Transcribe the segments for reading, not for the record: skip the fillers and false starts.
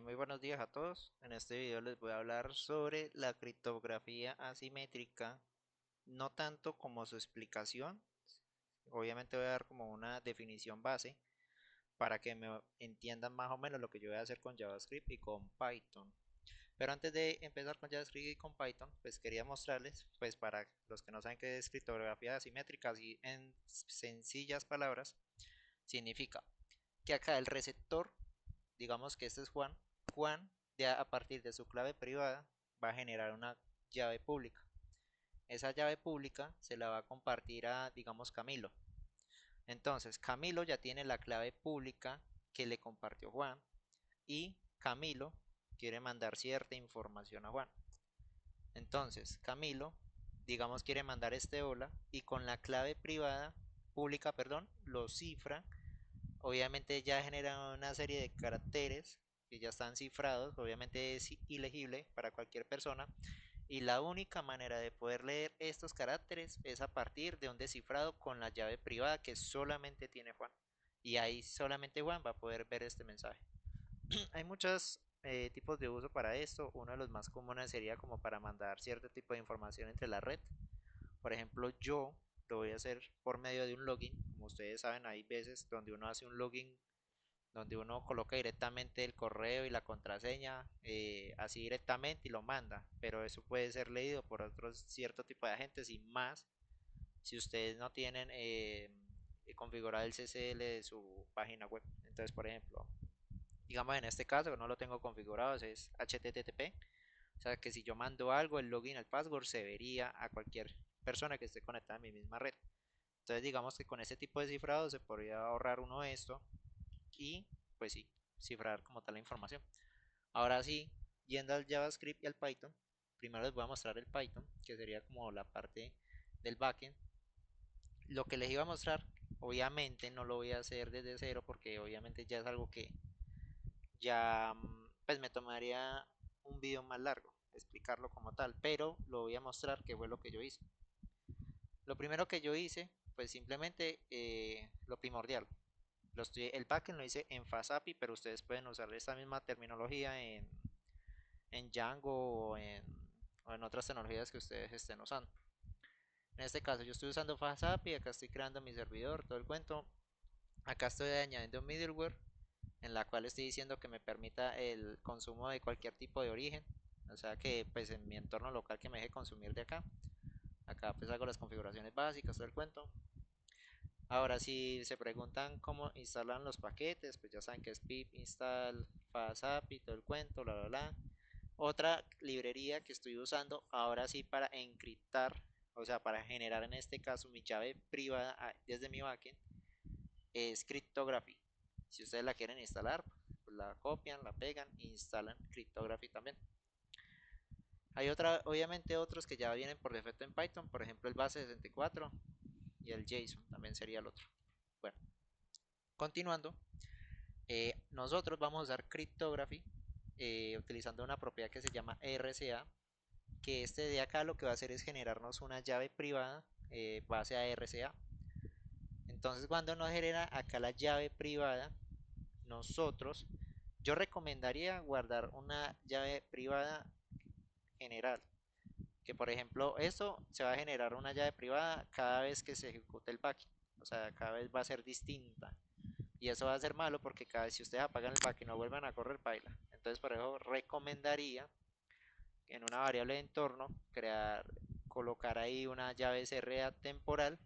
Muy buenos días a todos. En este video les voy a hablar sobre la criptografía asimétrica, no tanto como su explicación. Obviamente voy a dar como una definición base para que me entiendan más o menos lo que yo voy a hacer con JavaScript y con Python. Pero antes de empezar con JavaScript y con Python, pues quería mostrarles, pues para los que no saben qué es criptografía asimétrica, así en sencillas palabras, significa que acá el receptor, digamos que este es Juan. Juan, ya a partir de su clave privada, va a generar una llave pública. Esa llave pública se la va a compartir a, digamos, Camilo. Entonces, Camilo ya tiene la clave pública que le compartió Juan y Camilo quiere mandar cierta información a Juan. Entonces, Camilo, digamos, quiere mandar este hola y con la clave privada, pública, perdón, lo cifra. Obviamente ya genera una serie de caracteres que ya están cifrados, obviamente es ilegible para cualquier persona y la única manera de poder leer estos caracteres es a partir de un descifrado con la llave privada que solamente tiene Juan y ahí solamente Juan va a poder ver este mensaje. Hay muchos tipos de uso para esto, uno de los más comunes sería como para mandar cierto tipo de información entre la red. Por ejemplo, yo lo voy a hacer por medio de un login. Como ustedes saben, hay veces donde uno hace un login donde uno coloca directamente el correo y la contraseña así directamente y lo manda, pero eso puede ser leído por otros cierto tipo de agentes y más si ustedes no tienen configurado el CSL de su página web. Entonces, por ejemplo, digamos en este caso no lo tengo configurado, es HTTP, o sea que si yo mando algo, el login, el password se vería a cualquier persona que esté conectada a mi misma red. Entonces digamos que con este tipo de cifrado se podría ahorrar uno esto y pues sí, cifrar como tal la información. Ahora sí, yendo al JavaScript y al Python, primero les voy a mostrar el Python, que sería como la parte del backend. Lo que les iba a mostrar, obviamente no lo voy a hacer desde cero porque obviamente ya es algo que ya pues me tomaría un video más largo explicarlo como tal, pero lo voy a mostrar que fue lo que yo hice. Lo primero que yo hice, pues simplemente lo primordial. El backend lo hice en FastAPI, pero ustedes pueden usar esta misma terminología en Django o en otras tecnologías que ustedes estén usando. En este caso yo estoy usando FastAPI, acá estoy creando mi servidor, todo el cuento. Acá estoy añadiendo un middleware en la cual estoy diciendo que me permita el consumo de cualquier tipo de origen. O sea que pues en mi entorno local que me deje consumir de acá. Acá pues hago las configuraciones básicas, todo el cuento. Ahora, si se preguntan cómo instalan los paquetes, pues ya saben que es pip install fasapi, todo el cuento, bla bla bla. Otra librería que estoy usando ahora sí para encriptar, o sea, para generar en este caso mi llave privada desde mi backend, es Cryptography. Si ustedes la quieren instalar, pues la copian, la pegan e instalan Cryptography también. Hay obviamente otros que ya vienen por defecto en Python, por ejemplo el base 64 y el JSON también sería el otro. Bueno, continuando, nosotros vamos a usar Cryptography utilizando una propiedad que se llama RCA, que este de acá lo que va a hacer es generarnos una llave privada base a RCA. Entonces cuando nos genera acá la llave privada, nosotros, yo recomendaría guardar una llave privada general, que por ejemplo esto se va a generar una llave privada cada vez que se ejecute el backend, o sea, cada vez va a ser distinta. Y eso va a ser malo porque cada vez si ustedes apagan el backend y no vuelvan a correr, baila. Entonces por eso recomendaría en una variable de entorno colocar ahí una llave CRA temporal.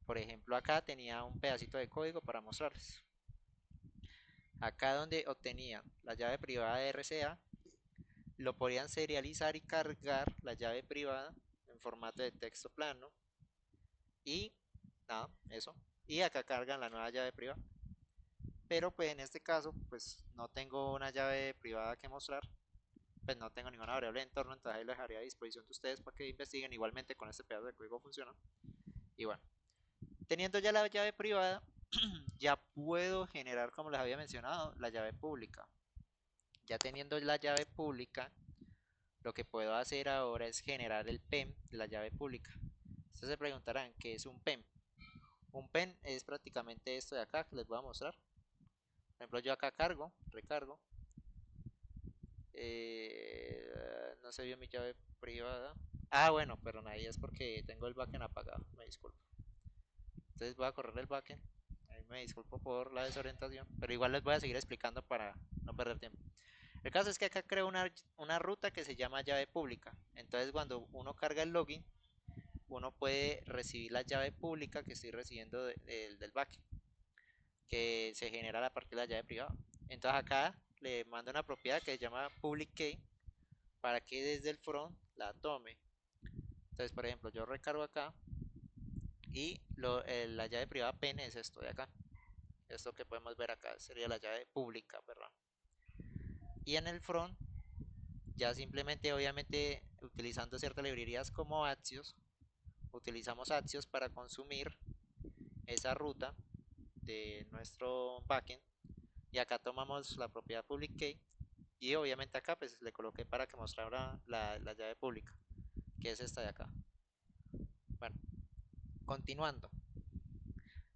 Por ejemplo acá tenía un pedacito de código para mostrarles. Acá donde obtenía la llave privada de RCA, lo podían serializar y cargar la llave privada en formato de texto plano y nada, eso. Y acá cargan la nueva llave privada. Pero pues en este caso pues no tengo una llave privada que mostrar, pues no tengo ninguna variable de entorno, entonces ahí lo dejaría a disposición de ustedes para que investiguen. Igualmente con este pedazo de código funciona. Y bueno, teniendo ya la llave privada, ya puedo generar, como les había mencionado, la llave pública. Ya teniendo la llave pública, lo que puedo hacer ahora es generar el PEM de la llave pública. Ustedes se preguntarán qué es un PEM. Un PEM es prácticamente esto de acá que les voy a mostrar. Por ejemplo, yo acá recargo, No se vio mi llave privada. Ah, bueno, pero ahí es porque tengo el backend apagado, me disculpo. Entonces voy a correr el backend. Ahí me disculpo por la desorientación, pero igual les voy a seguir explicando para no perder tiempo. El caso es que acá creo una ruta que se llama llave pública. Entonces cuando uno carga el login, uno puede recibir la llave pública que estoy recibiendo del backend, que se genera a partir de la llave privada. Entonces acá le mando una propiedad que se llama public key para que desde el front la tome. Entonces, por ejemplo, yo recargo acá y la llave privada pen es esto de acá. Esto que podemos ver acá sería la llave pública, perdón. Y en el front, ya simplemente, obviamente, utilizando ciertas librerías como Axios, utilizamos Axios para consumir esa ruta de nuestro backend. Y acá tomamos la propiedad public key. Y obviamente acá pues le coloqué para que mostrara la llave pública, que es esta de acá. Bueno, continuando.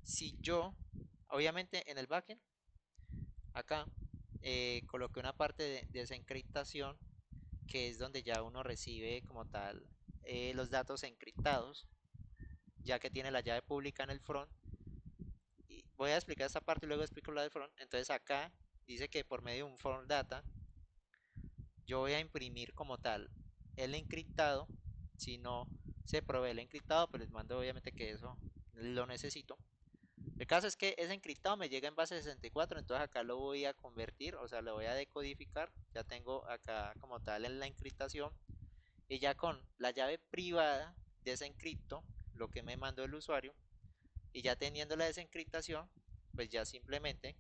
Si yo, obviamente en el backend, acá coloqué una parte de desencriptación, que es donde ya uno recibe como tal los datos encriptados, ya que tiene la llave pública en el front. Y voy a explicar esta parte y luego explico la del front. Entonces acá dice que por medio de un front data, yo voy a imprimir como tal el encriptado. Si no se provee el encriptado, pues les mando obviamente que eso lo necesito. El caso es que ese encriptado me llega en base 64, entonces acá lo voy a convertir, o sea, lo voy a decodificar. Ya tengo acá como tal en la encriptación y ya con la llave privada de ese encripto, lo que me mandó el usuario, y ya teniendo la desencriptación, pues ya simplemente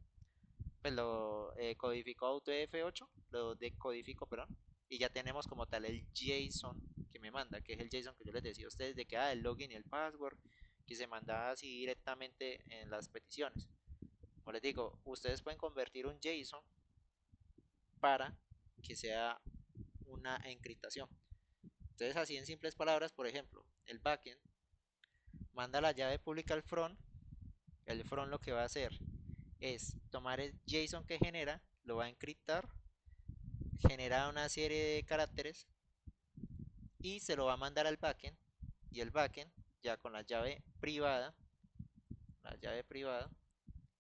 pues lo codifico a UTF-8, lo decodifico, perdón, y ya tenemos como tal el JSON que me manda, que es el JSON que yo les decía a ustedes de que el login y el password, que se manda así directamente en las peticiones. Como les digo, ustedes pueden convertir un JSON para que sea una encriptación. Entonces, así en simples palabras, por ejemplo, el backend manda la llave pública al front. El front lo que va a hacer es tomar el JSON que genera, lo va a encriptar, genera una serie de caracteres y se lo va a mandar al backend. Y el backend, ya con la llave privada,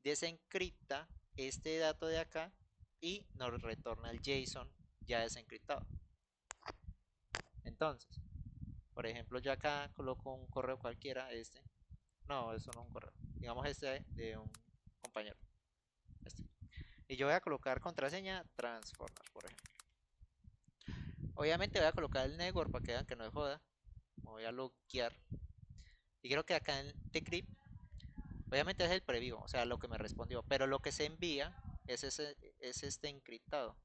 desencripta este dato de acá y nos retorna el JSON ya desencriptado. Entonces, por ejemplo, yo acá coloco un correo cualquiera, este. No, eso no es un correo. Digamos este de un compañero. Este. Y yo voy a colocar contraseña Transformers, por ejemplo. Obviamente voy a colocar el network para que vean que no es joda. Me voy a loguear. Y creo que acá en Decrypt, obviamente es el preview, o sea, lo que me respondió. Pero lo que se envía es este encriptado.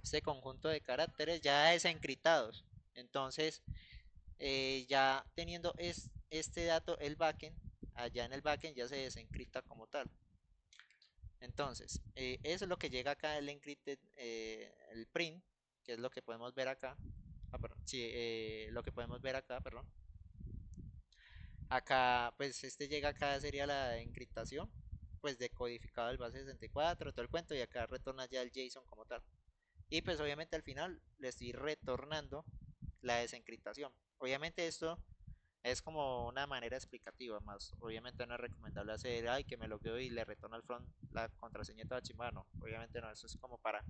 Este conjunto de caracteres ya es encriptados. Entonces, ya teniendo este dato, el backend, allá en el backend ya se desencripta como tal. Entonces, eso es lo que llega acá el encrypted, el print, que es lo que podemos ver acá. Ah, perdón, sí, lo que podemos ver acá, perdón. Acá, pues este llega acá, sería la encriptación, pues decodificado del base 64, todo el cuento, y acá retorna ya el JSON como tal. Y pues obviamente al final le estoy retornando la desencriptación. Obviamente esto es como una manera explicativa, más obviamente no es recomendable hacer, ay, que me logueo y le retorno al front la contraseña toda chimba, no, obviamente no, eso es como para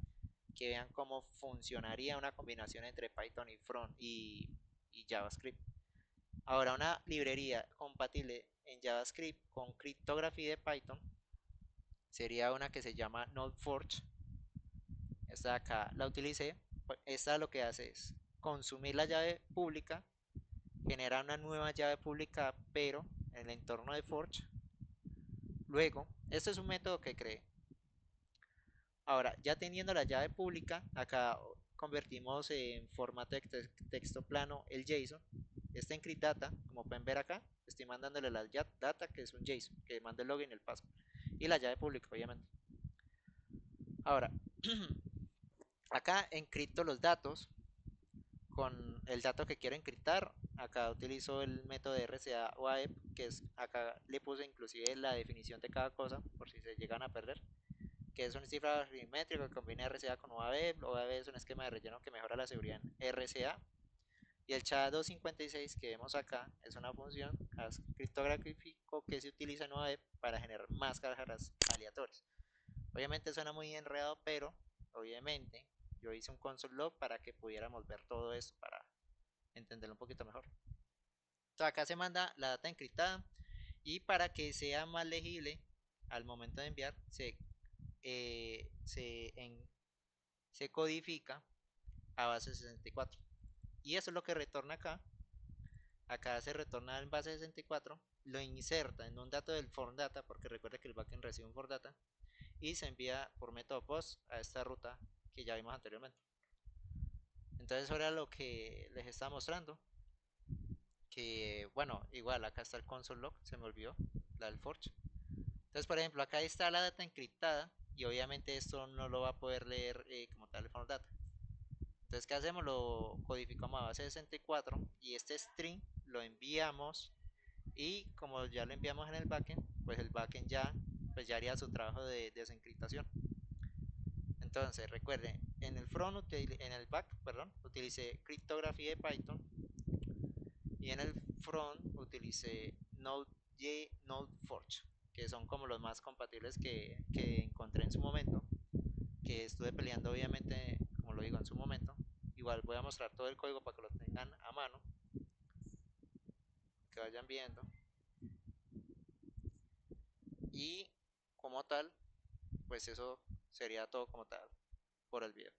que vean cómo funcionaría una combinación entre Python y front y JavaScript. Ahora, una librería compatible en JavaScript con criptografía de Python sería una que se llama NodeForge. Esta de acá la utilicé. Esta lo que hace es consumir la llave pública, generar una nueva llave pública, pero en el entorno de Forge. Luego, esto es un método que creé. Ahora, ya teniendo la llave pública, acá convertimos en formato de texto plano el JSON. Está en Crypt Data, como pueden ver acá, estoy mandándole la data, que es un JSON, que manda el login y el password. Y la llave pública, obviamente. Ahora, acá encripto los datos con el dato que quiero encriptar. Acá utilizo el método de RCA o AEP, que es acá le puse inclusive la definición de cada cosa, por si se llegan a perder, que es un cifrado aritmético que combina RCA con UAV. UAV es un esquema de relleno que mejora la seguridad en RCA. Y el SHA-256 que vemos acá es una función criptográfico que se utiliza en UAV para generar máscaras aleatorias. Obviamente suena muy enredado, pero obviamente yo hice un console log para que pudiéramos ver todo esto para entenderlo un poquito mejor. Entonces acá se manda la data encriptada y para que sea más legible al momento de enviar eh, se, en, se codifica a base 64 y eso es lo que retorna acá. Acá se retorna en base 64, lo inserta en un dato del form data porque recuerda que el backend recibe un form data y se envía por método post a esta ruta que ya vimos anteriormente. Entonces ahora lo que les estaba mostrando, que bueno, igual acá está el console log, se me olvidó, la del forge. Entonces por ejemplo acá está la data encriptada y obviamente esto no lo va a poder leer como tal el form data. Entonces ¿qué hacemos? Lo codificamos a base de 64 y este string lo enviamos y como ya lo enviamos en el backend, pues el backend ya, pues ya haría su trabajo de desencriptación. Entonces, recuerden, en el front, en el back, perdón, utilicé criptografía de Python y en el front utilicé Node.js, Node.forge, que son como los más compatibles que encontré en su momento, que estuve peleando obviamente, como lo digo en su momento. Igual voy a mostrar todo el código para que lo tengan a mano, que vayan viendo. Y como tal, pues eso sería todo como tal por el video.